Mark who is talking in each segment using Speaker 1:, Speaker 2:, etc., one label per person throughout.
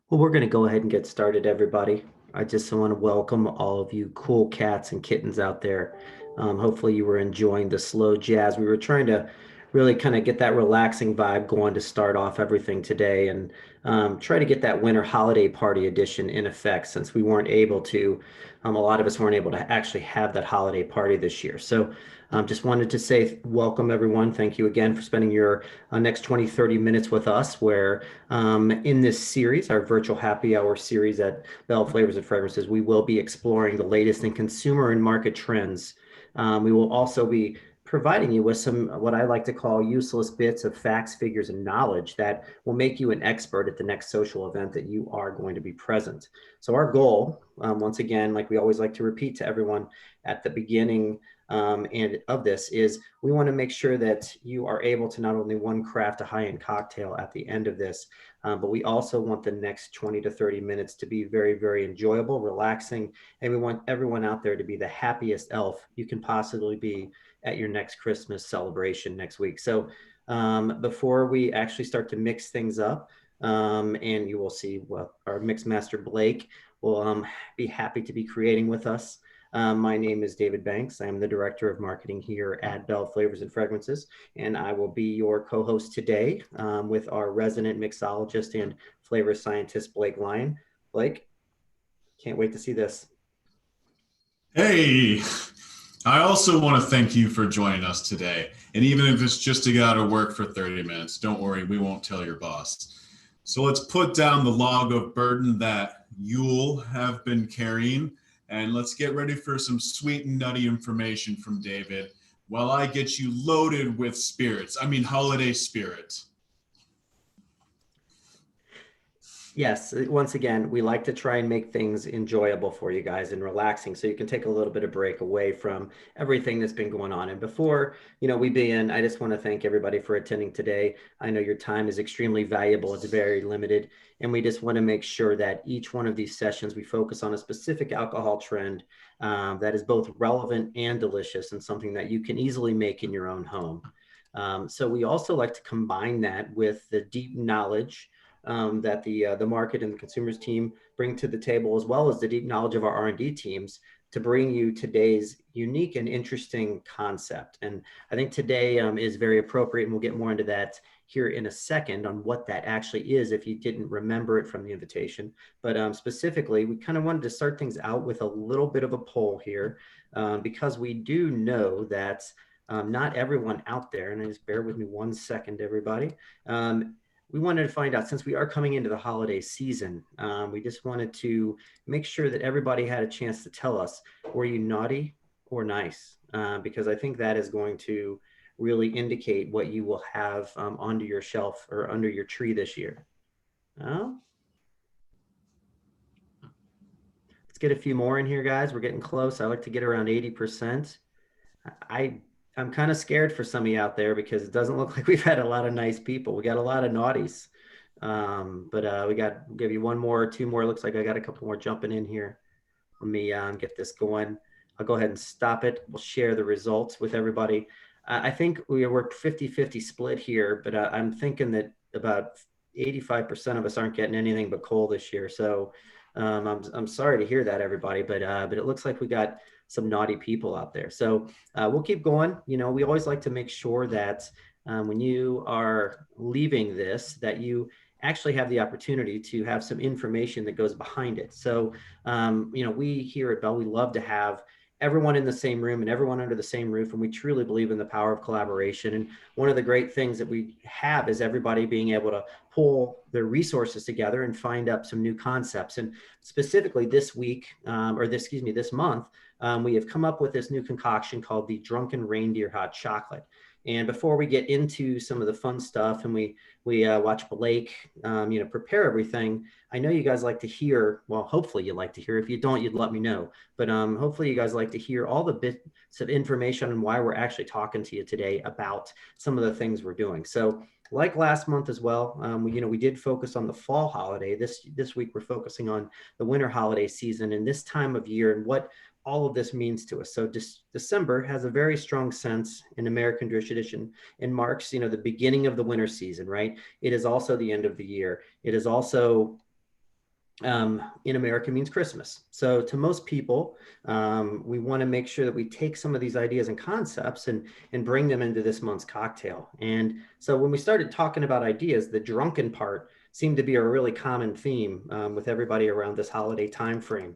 Speaker 1: Well, we're going to go ahead and get started, everybody. I just want to welcome all of you cool cats and kittens out there. Hopefully you were enjoying the slow jazz. We were trying to really kind of get that relaxing vibe going to start off everything today and try to get that winter holiday party edition in effect since we weren't able to, a lot of us weren't able to actually have that holiday party this year. So just wanted to say welcome, everyone. Thank you again for spending your next 20, 30 minutes with us where in this series, our virtual happy hour series at Bell Flavors and Fragrances, we will be exploring the latest in consumer and market trends. We will also be providing you with some what I like to call useless bits of facts, figures, and knowledge that will make you an expert at the next social event that you are going to be present. So our goal, once again, like we always like to repeat to everyone at the beginning and of this is we want to make sure that you are able to not only one craft a high-end cocktail at the end of this, but we also want the next 20 to 30 minutes to be very, very enjoyable, relaxing, and we want everyone out there to be the happiest elf you can possibly be at your next Christmas celebration next week. So before we actually start to mix things up, and you will see what our mix master Blake will be happy to be creating with us. My name is David Banks. I am the Director of Marketing here at Bell Flavors and Fragrances, and I will be your co-host today with our resident mixologist and flavor scientist, Blake Lyon. Blake, can't wait to see this.
Speaker 2: Hey, I also want to thank you for joining us today. And even if it's just to get out of work for 30 minutes, don't worry, we won't tell your boss. So let's put down the log of burden that you'll have been carrying. And let's get ready for some sweet and nutty information from David while I get you loaded with spirits. I mean, holiday spirit.
Speaker 1: Yes, once again, we like to try and make things enjoyable for you guys and relaxing so you can take a little bit of break away from everything that's been going on. And before, we begin, I just want to thank everybody for attending today. I know your time is extremely valuable. It's very limited. And we just want to make sure that each one of these sessions, we focus on a specific alcohol trend that is both relevant and delicious and something that you can easily make in your own home. So we also like to combine that with the deep knowledge that the market and the consumers team bring to the table, as well as the deep knowledge of our R&D teams to bring you today's unique and interesting concept. And I think today is very appropriate, and we'll get more into that here in a second on what that actually is if you didn't remember it from the invitation. But specifically, we kind of wanted to start things out with a little bit of a poll here because we do know that not everyone out there, and just bear with me 1 second, everybody, we wanted to find out, since we are coming into the holiday season, we just wanted to make sure that everybody had a chance to tell us, were you naughty or nice? Because I think that is going to really indicate what you will have onto your shelf or under your tree this year. Let's get a few more in here, guys. We're getting close. I like to get around 80%. I'm kind of scared for some of you out there because it doesn't look like we've had a lot of nice people. We got a lot of naughties, but we'll give you one more, two more. Looks like I got a couple more jumping in here. Let me get this going. I'll go ahead and stop it. We'll share the results with everybody. I think we're 50-50 split here, but I'm thinking that about 85% of us aren't getting anything but coal this year. So I'm sorry to hear that, everybody, but it looks like we got some naughty people out there. So we'll keep going. We always like to make sure that when you are leaving this, that you actually have the opportunity to have some information that goes behind it. So, we here at Bell, we love to have everyone in the same room and everyone under the same roof. And we truly believe in the power of collaboration. And one of the great things that we have is everybody being able to pull their resources together and find up some new concepts. And specifically this week, this month, we have come up with this new concoction called the Drunken Reindeer Hot Chocolate. And before we get into some of the fun stuff and we watch Blake, prepare everything, I know you guys like to hear, well, hopefully you like to hear. If you don't, you'd let me know. But hopefully you guys like to hear all the bits of information and why we're actually talking to you today about some of the things we're doing. So like last month as well, we did focus on the fall holiday. This week we're focusing on the winter holiday season and this time of year and what all of this means to us. So December has a very strong sense in American tradition and marks, the beginning of the winter season, right? It is also the end of the year. It is also in America means Christmas. So to most people, we want to make sure that we take some of these ideas and concepts and bring them into this month's cocktail. And so when we started talking about ideas, the drunken part seemed to be a really common theme with everybody around this holiday time frame,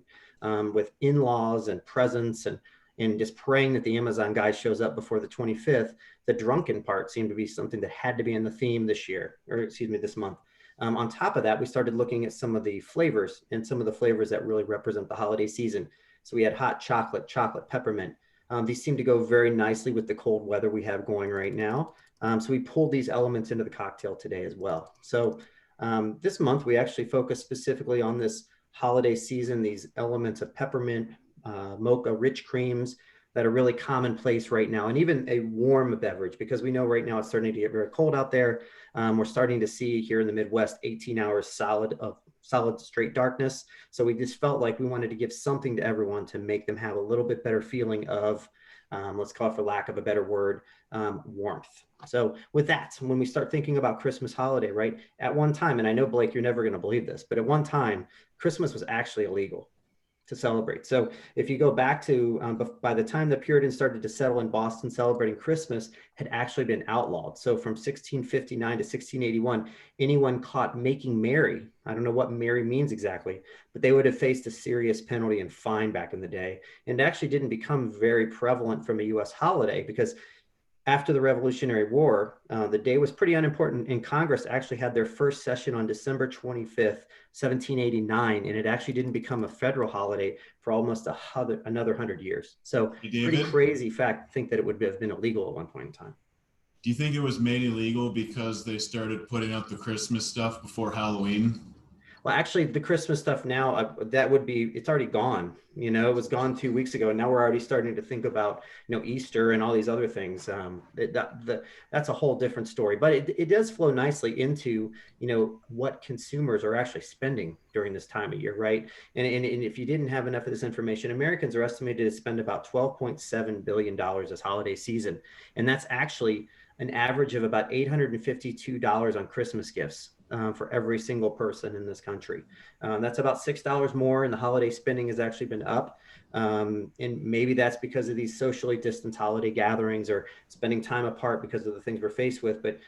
Speaker 1: with in-laws and presents and just praying that the Amazon guy shows up before the 25th. The drunken part seemed to be something that had to be in the theme this year, or excuse me, this month. On top of that, we started looking at some of the flavors and some of the flavors that really represent the holiday season. So we had hot chocolate, chocolate peppermint. These seem to go very nicely with the cold weather we have going right now. So we pulled these elements into the cocktail today as well. So this month, we actually focused specifically on this holiday season, these elements of peppermint, mocha, rich creams that are really commonplace right now, and even a warm beverage, because we know right now it's starting to get very cold out there. We're starting to see here in the Midwest 18 hours solid straight darkness. So we just felt like we wanted to give something to everyone to make them have a little bit better feeling of, let's call it, for lack of a better word, warmth. So with that, when we start thinking about Christmas holiday, right, at one time, and I know, Blake, you're never going to believe this, but at one time, Christmas was actually illegal to celebrate. So if you go back to by the time the Puritans started to settle in Boston, celebrating Christmas had actually been outlawed. So from 1659 to 1681, anyone caught making merry, I don't know what merry means exactly, but they would have faced a serious penalty and fine back in the day. And it actually didn't become very prevalent from a US holiday because after the Revolutionary War, the day was pretty unimportant, and Congress actually had their first session on December 25th, 1789, and it actually didn't become a federal holiday for almost another 100 years. So
Speaker 2: Hey,
Speaker 1: pretty
Speaker 2: David,
Speaker 1: crazy fact to think that it would have been illegal at one point in time.
Speaker 2: do you think it was made illegal because they started putting out the Christmas stuff before Halloween?
Speaker 1: Well, actually, the Christmas stuff now, that would be, it's already gone. It was gone 2 weeks ago. And now we're already starting to think about, Easter and all these other things. That's a whole different story. But it does flow nicely into, what consumers are actually spending during this time of year, right? And if you didn't have enough of this information, Americans are estimated to spend about $12.7 billion this holiday season. And that's actually an average of about $852 on Christmas gifts for every single person in this country. That's about $6 more, and the holiday spending has actually been up. And maybe that's because of these socially distanced holiday gatherings or spending time apart because of the things we're faced with. But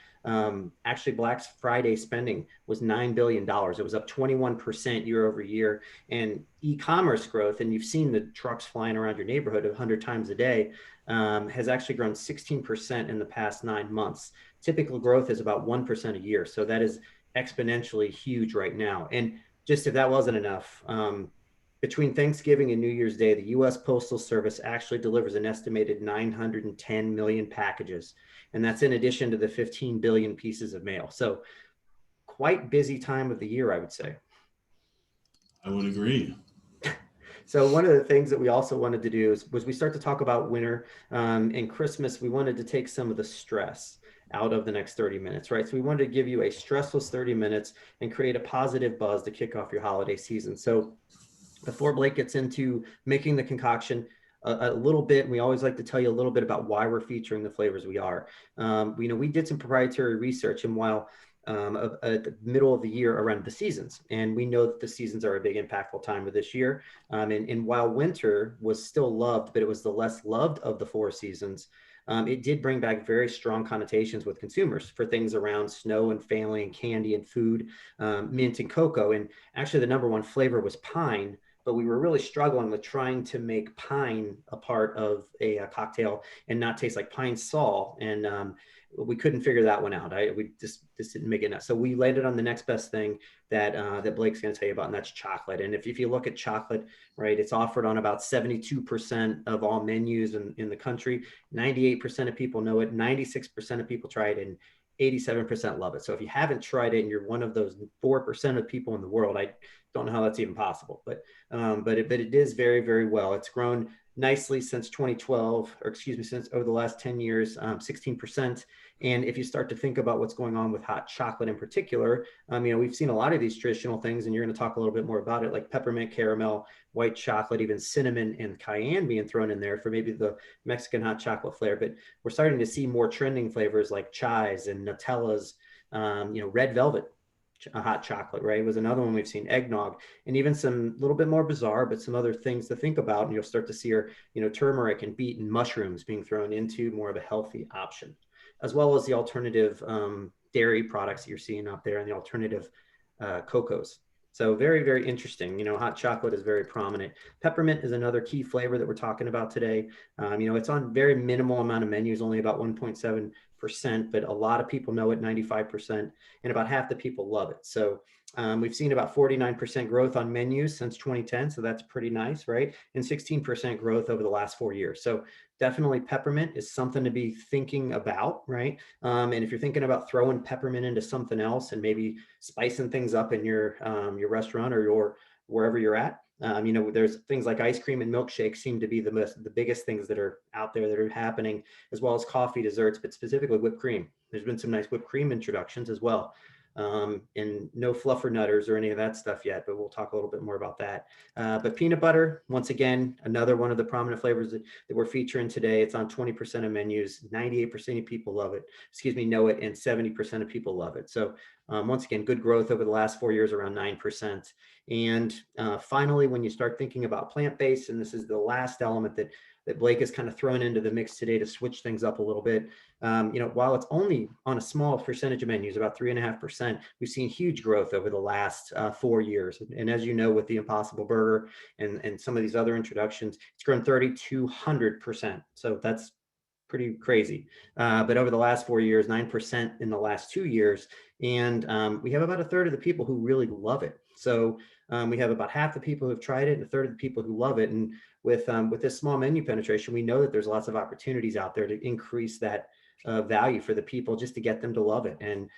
Speaker 1: actually, Black Friday spending was $9 billion. It was up 21% year over year. And e-commerce growth, and you've seen the trucks flying around your neighborhood 100 times a day, has actually grown 16% in the past 9 months. Typical growth is about 1% a year. So that is exponentially huge right now. And just if that wasn't enough, between Thanksgiving and New Year's Day, the US Postal Service actually delivers an estimated 910 million packages. And that's in addition to the 15 billion pieces of mail. So quite busy time of the year, I would say.
Speaker 2: I would agree.
Speaker 1: So one of the things that we also wanted to do was we start to talk about winter and Christmas. We wanted to take some of the stress out of the next 30 minutes, right? So we wanted to give you a stressless 30 minutes and create a positive buzz to kick off your holiday season. So before Blake gets into making the concoction, a little bit, and we always like to tell you a little bit about why we're featuring the flavors we are. We did some proprietary research, and while at the middle of the year around the seasons, and we know that the seasons are a big impactful time of this year. And while winter was still loved, but it was the less loved of the four seasons, it did bring back very strong connotations with consumers for things around snow and family and candy and food, mint and cocoa. And actually the number one flavor was pine, but we were really struggling with trying to make pine a part of a cocktail and not taste like pine sol. And we couldn't figure that one out. We just didn't make it enough. So we landed on the next best thing that Blake's going to tell you about, and that's chocolate. And if you look at chocolate, right, it's offered on about 72% of all menus in the country. 98% of people know it. 96% of people try it, and 87% love it. So if you haven't tried it and you're one of those 4% of people in the world, I don't know how that's even possible, but it is very, very well. It's grown nicely since 2012, or excuse me, since over the last 10 years, 16%. And if you start to think about what's going on with hot chocolate in particular, we've seen a lot of these traditional things, and you're going to talk a little bit more about it, like peppermint, caramel, white chocolate, even cinnamon and cayenne being thrown in there for maybe the Mexican hot chocolate flair. But we're starting to see more trending flavors like chais and Nutellas, red velvet hot chocolate, right? Was another one we've seen, eggnog, and even some little bit more bizarre, but some other things to think about. And you'll start to see your, turmeric and beet and mushrooms being thrown into more of a healthy option, as well as the alternative dairy products that you're seeing out there and the alternative cocos. So very, very interesting. Hot chocolate is very prominent. Peppermint is another key flavor that we're talking about today. It's on very minimal amount of menus, only about 1.7%, but a lot of people know it, 95%, and about half the people love it. So we've seen about 49% growth on menus since 2010. So that's pretty nice, right? And 16% growth over the last 4 years. So definitely peppermint is something to be thinking about, right? And if you're thinking about throwing peppermint into something else and maybe spicing things up in your restaurant or your wherever you're at, there's things like ice cream and milkshakes seem to be the biggest things that are out there that are happening, as well as coffee, desserts, but specifically whipped cream. There's been some nice whipped cream introductions as well. And no fluffer nutters or any of that stuff yet, but we'll talk a little bit more about that. But peanut butter, once again, another one of the prominent flavors that we're featuring today. It's on 20% of menus. 98% of people know it, and 70% of people love it. So once again, good growth over the last 4 years, around 9%. And finally, when you start thinking about plant-based, and this is the last element that Blake has kind of thrown into the mix today to switch things up a little bit. While it's only on a small percentage of menus, about 3.5%, we've seen huge growth over the last 4 years. And as you know, with the Impossible Burger and some of these other introductions, it's grown 3,200%. So that's pretty crazy. But over the last 4 years, 9% in the last 2 years. And we have about a third of the people who really love it. So we have about half the people who've tried it and a third of the people who love it. And with this small menu penetration, we know that there's lots of opportunities out there to increase that value for the people, just to get them to love it. And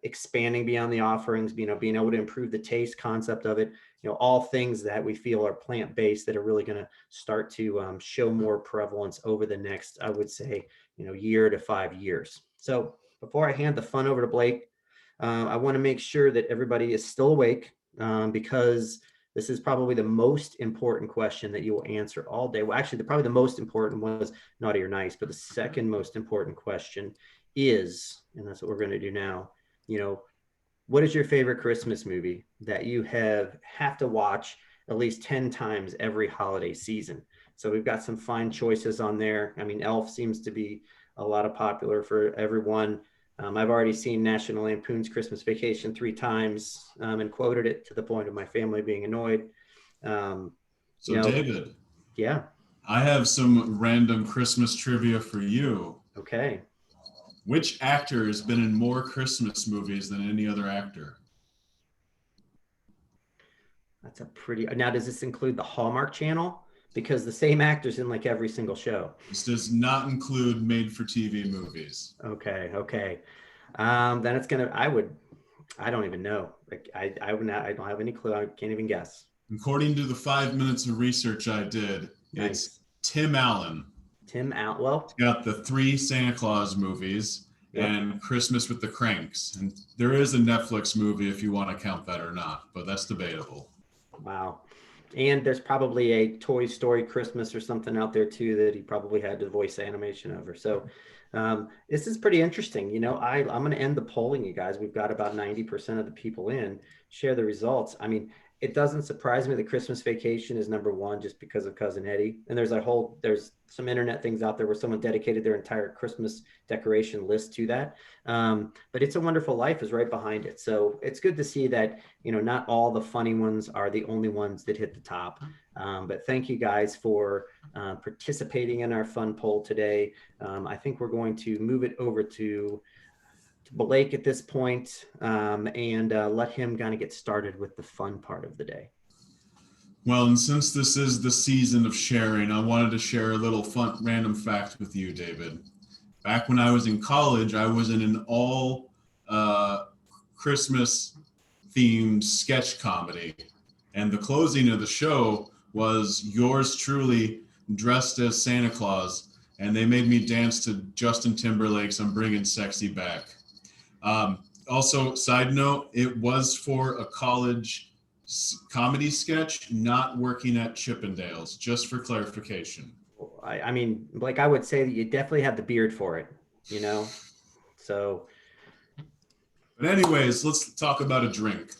Speaker 1: expanding beyond the offerings, being able to improve the taste concept of it, all things that we feel are plant-based that are really going to start to show more prevalence over the next, I would say, year to 5 years. So before I hand the fun over to Blake, I want to make sure that everybody is still awake, because this is probably the most important question that you will answer all day. Well, actually, probably the most important was naughty or nice, but the second most important question is, and that's what we're going to do now, what is your favorite Christmas movie that you have to watch at least 10 times every holiday season? So we've got some fine choices on there. Elf seems to be a lot of popular for everyone. I've already seen National Lampoon's Christmas Vacation 3 times and quoted it to the point of my family being annoyed.
Speaker 2: David,
Speaker 1: yeah,
Speaker 2: I have some random Christmas trivia for you.
Speaker 1: okay.
Speaker 2: Which actor has been in more Christmas movies than any other actor?
Speaker 1: That's now, does this include the Hallmark Channel? Because the same actor's in like every single show.
Speaker 2: This does not include made-for-TV movies.
Speaker 1: Okay. Then it's I don't even know. Like I don't have any clue. I can't even guess.
Speaker 2: According to the 5 minutes of research I did,
Speaker 1: Nice.
Speaker 2: It's Tim Allen.
Speaker 1: Tim Allen. Well,
Speaker 2: He's got the 3 Santa Claus movies,
Speaker 1: yep,
Speaker 2: and Christmas with the Cranks. And there is a Netflix movie if you want to count that or not, but that's debatable.
Speaker 1: Wow. And there's probably a Toy Story Christmas or something out there too that he probably had to voice animation over. So this is pretty interesting. I'm going to end the polling, you guys. We've got about 90% of the people in. Share the results. It doesn't surprise me that Christmas Vacation is number 1 just because of Cousin Eddie. And there's some internet things out there where someone dedicated their entire Christmas decoration list to that. But It's a Wonderful Life is right behind it. So it's good to see that, not all the funny ones are the only ones that hit the top. But thank you guys for participating in our fun poll today. I think we're going to move it over to Blake at this point, and let him kind of get started with the fun part of the day.
Speaker 2: Well, and since this is the season of sharing, I wanted to share a little fun random fact with you, David. Back when I was in college, I was in an all Christmas themed sketch comedy. And the closing of the show was yours truly dressed as Santa Claus, and they made me dance to Justin Timberlake's I'm Bringing Sexy Back. Also, side note, it was for a college comedy sketch, not working at Chippendales, just for clarification.
Speaker 1: I mean, like I would say that you definitely have the beard for it, you know? So,
Speaker 2: But anyways, let's talk about a drink.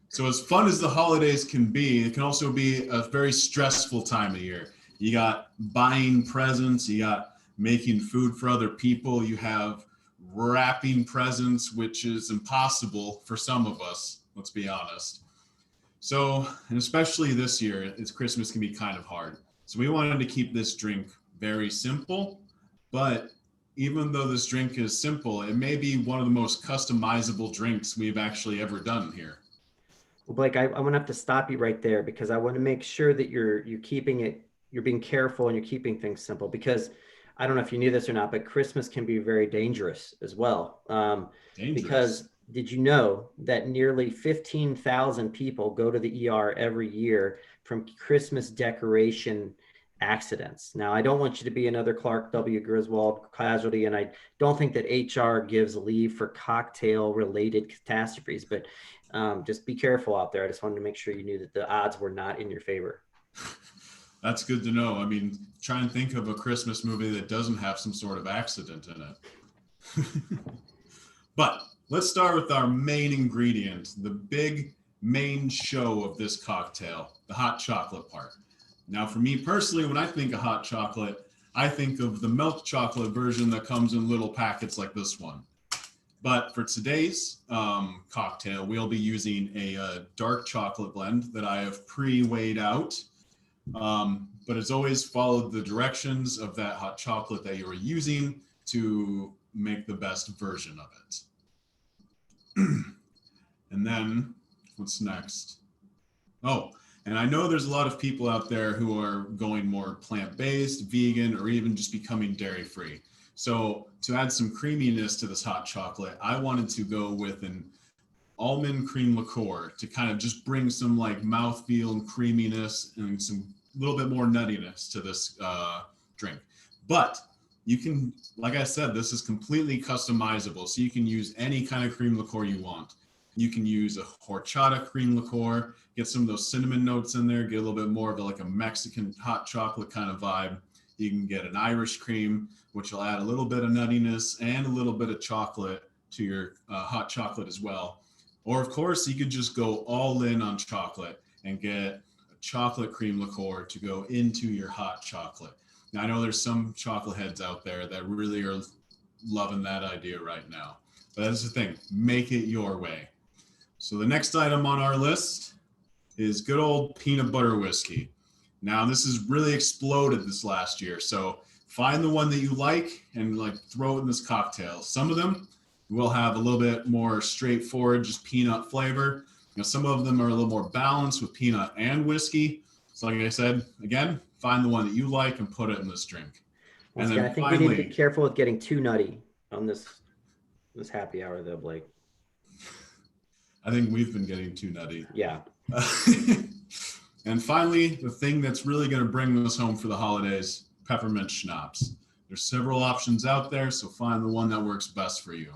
Speaker 2: So as fun as the holidays can be, it can also be a very stressful time of year. You got buying presents, you got making food for other people, you have wrapping presents, which is impossible for some of us, let's be honest. So, and especially this year, it's Christmas can be kind of hard. So we wanted to keep this drink very simple, but even though this drink is simple, it may be one of the most customizable drinks we've actually ever done here.
Speaker 1: well, Blake, I'm gonna have to stop you right there because I want to make sure that you're keeping it, you're being careful and you're keeping things simple because I don't know if you knew this or not, but Christmas can be very dangerous as well.
Speaker 2: Dangerous.
Speaker 1: Because did you know that nearly 15,000 people go to the ER every year from Christmas decoration accidents? Now, I don't want you to be another Clark W. Griswold casualty, and I don't think that HR gives leave for cocktail related catastrophes, but just be careful out there. I just wanted to make sure you knew that the odds were not in your favor.
Speaker 2: That's good to know. I mean, try and think of a Christmas movie that doesn't have some sort of accident in it. But let's start with our main ingredient, the big main show of this cocktail, the hot chocolate part. Now, for me personally, when I think of hot chocolate, I think of the milk chocolate version that comes in little packets like this one. But for today's cocktail, we'll be using a dark chocolate blend that I have pre-weighed out. But as always, follow the directions of that hot chocolate that you are using to make the best version of it. And then what's next? Oh, and I know there's a lot of people out there who are going more plant-based, vegan, or even just becoming dairy-free. So to add some creaminess to this hot chocolate, I wanted to go with an almond cream liqueur to kind of just bring some like mouthfeel and creaminess and some little bit more nuttiness to this drink. But you can, like I said, this is completely customizable. So you can use any kind of cream liqueur you want. You can use a horchata cream liqueur, get some of those cinnamon notes in there, get a little bit more of like a Mexican hot chocolate kind of vibe. You can get an Irish cream, which will add a little bit of nuttiness and a little bit of chocolate to your hot chocolate as well. Or of course, you could just go all in on chocolate and get a chocolate cream liqueur to go into your hot chocolate. Now, I know there's some chocolate heads out there that really are loving that idea right now. But that's the thing, make it your way. So the next item on our list is good old peanut butter whiskey. Now, this has really exploded this last year. So find the one that you like and like throw it in this cocktail. Some of them will have a little bit more straightforward, just peanut flavor. You know, some of them are a little more balanced with peanut and whiskey. So like I said, again, find the one that you like and put it in this drink.
Speaker 1: Once
Speaker 2: And
Speaker 1: again, I
Speaker 2: then
Speaker 1: think we need to be
Speaker 2: finally,
Speaker 1: careful with getting too nutty on this happy hour though, Blake.
Speaker 2: I think we've been getting too nutty.
Speaker 1: Yeah.
Speaker 2: And finally, the thing that's really going to bring us home for the holidays, peppermint schnapps. There's several options out there, so find the one that works best for you.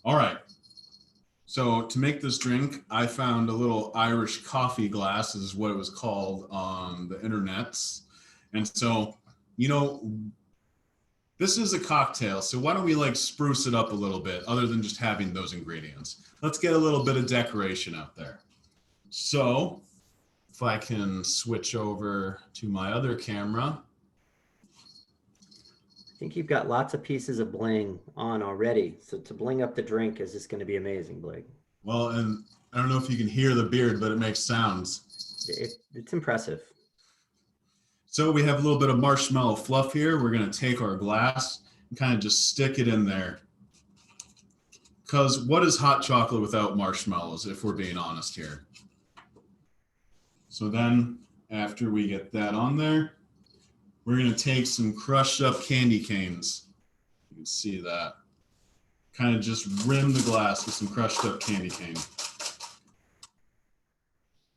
Speaker 2: All right. So to make this drink, I found a little Irish coffee glass, is what it was called on the internets. And so, you know, this is a cocktail, so why don't we like spruce it up a little bit other than just having those ingredients? Let's get a little bit of decoration out there. So if I can switch over to my other camera.
Speaker 1: I think you've got lots of pieces of bling on already. So to bling up the drink is just going to be amazing, Blake.
Speaker 2: Well, and I don't know if you can hear the beard, but it makes sounds.
Speaker 1: It's impressive.
Speaker 2: So we have a little bit of marshmallow fluff here. We're going to take our glass and kind of just stick it in there. Because what is hot chocolate without marshmallows, if we're being honest here? So then after we get that on there, we're going to take some crushed up candy canes. You can see that. Kind of just rim the glass with some crushed up candy cane.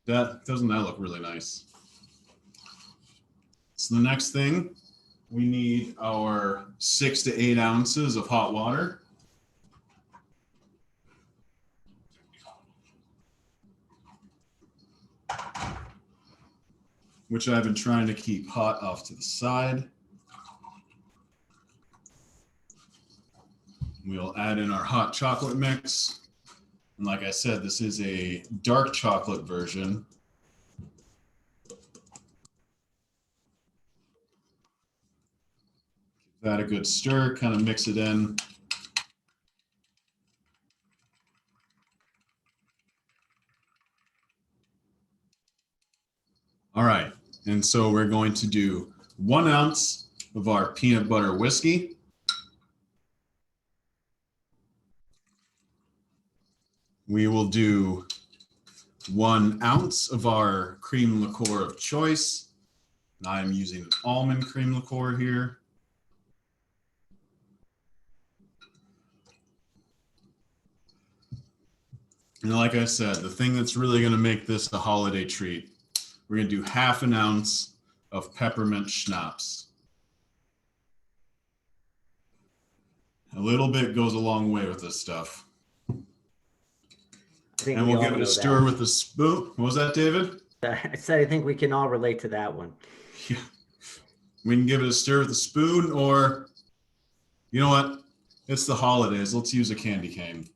Speaker 2: Doesn't that look really nice? So the next thing, we need our 6 to 8 ounces of hot water. Which I've been trying to keep hot off to the side. We'll add in our hot chocolate mix. And like I said, this is a dark chocolate version. Give that a good stir, kind of mix it in. All right, and so we're going to do 1 ounce of our peanut butter whiskey. We will do 1 ounce of our cream liqueur of choice. I'm using almond cream liqueur here. And like I said, the thing that's really going to make this a holiday treat, we're going to do 1/2 ounce of peppermint schnapps. A little bit goes a long way with this stuff. And we'll give it a stir with a spoon. What was that, David?
Speaker 1: I said I think we can all relate to that one.
Speaker 2: Yeah. We can give it a stir with a spoon, or you know what? It's the holidays. Let's use a candy cane.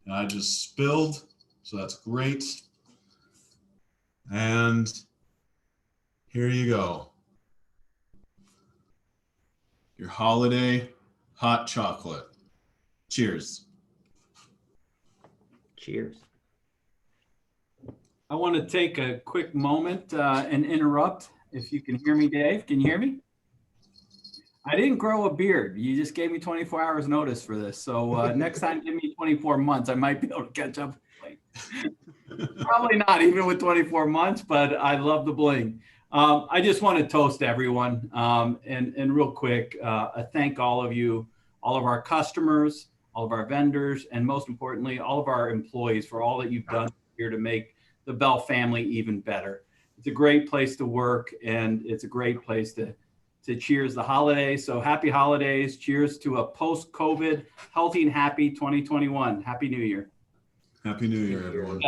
Speaker 2: And I just spilled, so that's great. And here you go. Your holiday hot chocolate. Cheers.
Speaker 1: Cheers.
Speaker 3: I want to take a quick moment and interrupt. If you can hear me, Dave, can you hear me? I didn't grow a beard. You just gave me 24 hours notice for this. So next time, give me 24 months. I might be able to catch up. Probably not even with 24 months, but I love the bling. I just want to toast everyone. And real quick, I thank all of you, all of our customers, all of our vendors, and most importantly, all of our employees for all that you've done here to make the Bell family even better. It's a great place to work, and it's a great place to cheers the holidays. So happy holidays. Cheers to a post-COVID healthy and happy 2021. Happy New Year.
Speaker 2: Happy New Year, everyone.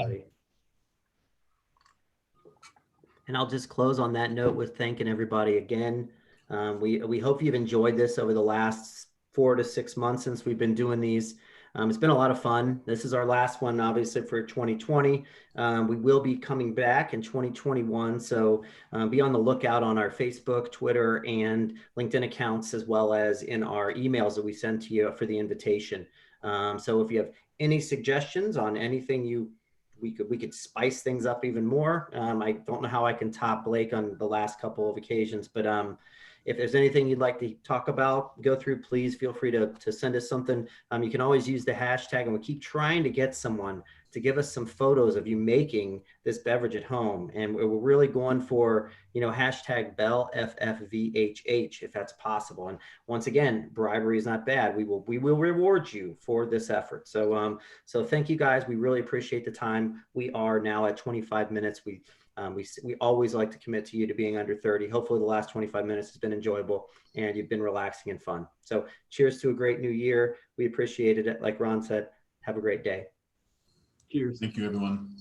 Speaker 1: And I'll just close on that note with thanking everybody again. We hope you've enjoyed this over the last 4 to 6 months since we've been doing these. It's been a lot of fun. This is our last one, obviously, for 2020. We will be coming back in 2021. So be on the lookout on our Facebook, Twitter, and LinkedIn accounts, as well as in our emails that we send to you for the invitation. So if you have any suggestions on anything we could spice things up even more. I don't know how I can top Blake on the last couple of occasions, but if there's anything you'd like to talk about, go through, please feel free to send us something. You can always use the hashtag, and we keep trying to get someone to give us some photos of you making this beverage at home. And we're really going for, hashtag BellFFVHH if that's possible. And once again, bribery is not bad. We will reward you for this effort. So thank you guys. We really appreciate the time. We are now at 25 minutes. We always like to commit to you to being under 30. Hopefully the last 25 minutes has been enjoyable and you've been relaxing and fun. So cheers to a great new year. We appreciated it. Like Ron said, have a great day.
Speaker 3: Cheers.
Speaker 2: Thank you, everyone.